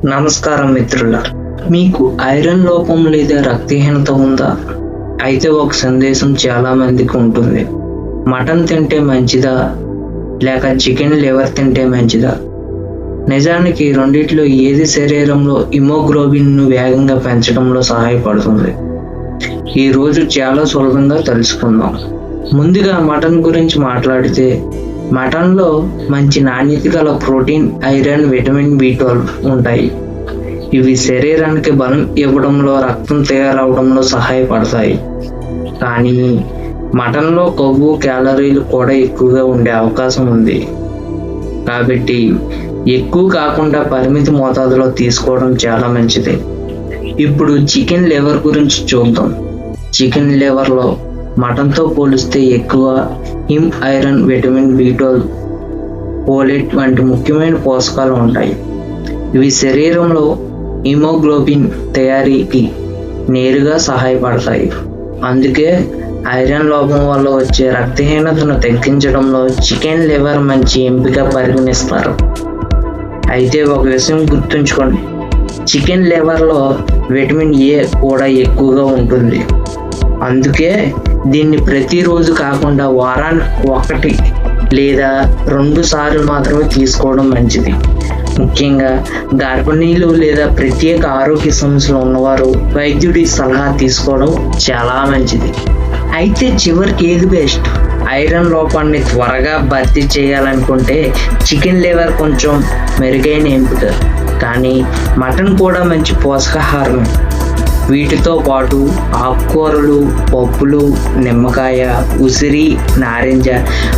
నమస్కారం మిత్రులారా, మీకు ఐరన్ లోపం లేదా రక్తహీనత ఉందా? అయితే ఒక సందేశం చాలా మందికి ఉంటుంది. మటన్ తింటే మంచిదా లేక చికెన్ లివర్ తింటే మంచిదా? నిజానికి రెండిట్లో ఏది శరీరంలో హిమోగ్లోబిన్ను వేగంగా పెంచడంలో సహాయపడుతుంది? ఈరోజు చాలా సులభంగా తెలుసుకుందాం. ముందుగా మటన్ గురించి మాట్లాడితే, మటన్లో మంచి నాణ్యత గల ప్రోటీన్, ఐరన్, విటమిన్ B12 ఉంటాయి. ఇవి శరీరానికి బలం ఇవ్వడంలో, రక్తం తయారవడంలో సహాయపడతాయి. కానీ మటన్లో కొవ్వు, క్యాలరీలు కూడా ఎక్కువగా ఉండే అవకాశం ఉంది. కాబట్టి ఎక్కువ కాకుండా పరిమిత మోతాదులో తీసుకోవడం చాలా మంచిది. ఇప్పుడు చికెన్ లివర్ గురించి చూద్దాం. చికెన్ లివర్లో మటన్తో పోలిస్తే ఎక్కువ him, iron, vitamin B12, folate వంటి ముఖ్యమైన పోషకాలు ఉంటాయి. ఇవి శరీరంలో హిమోగ్లోబిన్ తయారీకి నేరుగా సహాయపడతాయి. అందుకే ఐరన్ లోపం వల్ల వచ్చే రక్తహీనతను తగ్గించడంలో చికెన్ లివర్ మంచి ఎంపిక పరిగణిస్తారు. అయితే ఒక విషయం గుర్తుంచుకోండి, చికెన్ లివర్లో విటమిన్ A కూడా ఎక్కువగా ఉంటుంది. అందుకే దీన్ని ప్రతిరోజు కాకుండా వారానికి 1 లేదా 2 సార్లు మాత్రమే తీసుకోవడం మంచిది. ముఖ్యంగా గర్భిణీలు లేదా ప్రత్యేక ఆరోగ్య సమస్యలు ఉన్నవారు వైద్యుడి సలహా తీసుకోవడం చాలా మంచిది. అయితే చివరికి ఏది బెస్ట్? ఐరన్ లోపాన్ని త్వరగా భర్తీ చేయాలనుకుంటే చికెన్ లివర్ కొంచెం మెరుగైన ఎంపిక. కానీ మటన్ కూడా మంచి పోషకాహారమే. వీటితో పాటు ఆకుకూరలు, పప్పులు, నిమ్మకాయ, ఉసిరి, నారింజ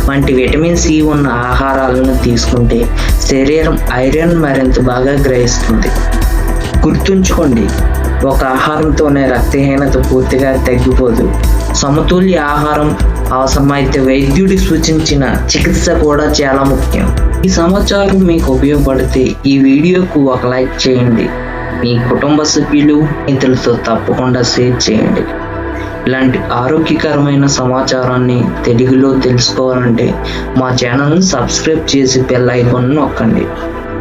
వంటి విటమిన్ C ఉన్న ఆహారాలను తీసుకుంటే శరీరం ఐరన్ మరింత బాగా గ్రహిస్తుంది. గుర్తుంచుకోండి, ఒక ఆహారంతోనే రక్తహీనత పూర్తిగా తగ్గిపోదు. సమతుల్య ఆహారం, అవసరమైతే వైద్యుడి సూచించిన చికిత్స కూడా చాలా ముఖ్యం. ఈ సమాచారం మీకు ఉపయోగపడితే ఈ వీడియోకు ఒక లైక్ చేయండి. మీ కుటుంబ సభ్యులు, మిత్రులతో తప్పకుండా షేర్ చేయండి. ఇలాంటి ఆరోగ్యకరమైన సమాచారాన్ని తెలుగులో తెలుసుకోవాలంటే మా ఛానల్ని సబ్స్క్రైబ్ చేసి బెల్ ఐకాన్ నొక్కండి.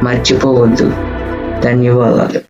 మర్చిపోవద్దు. ధన్యవాదాలు.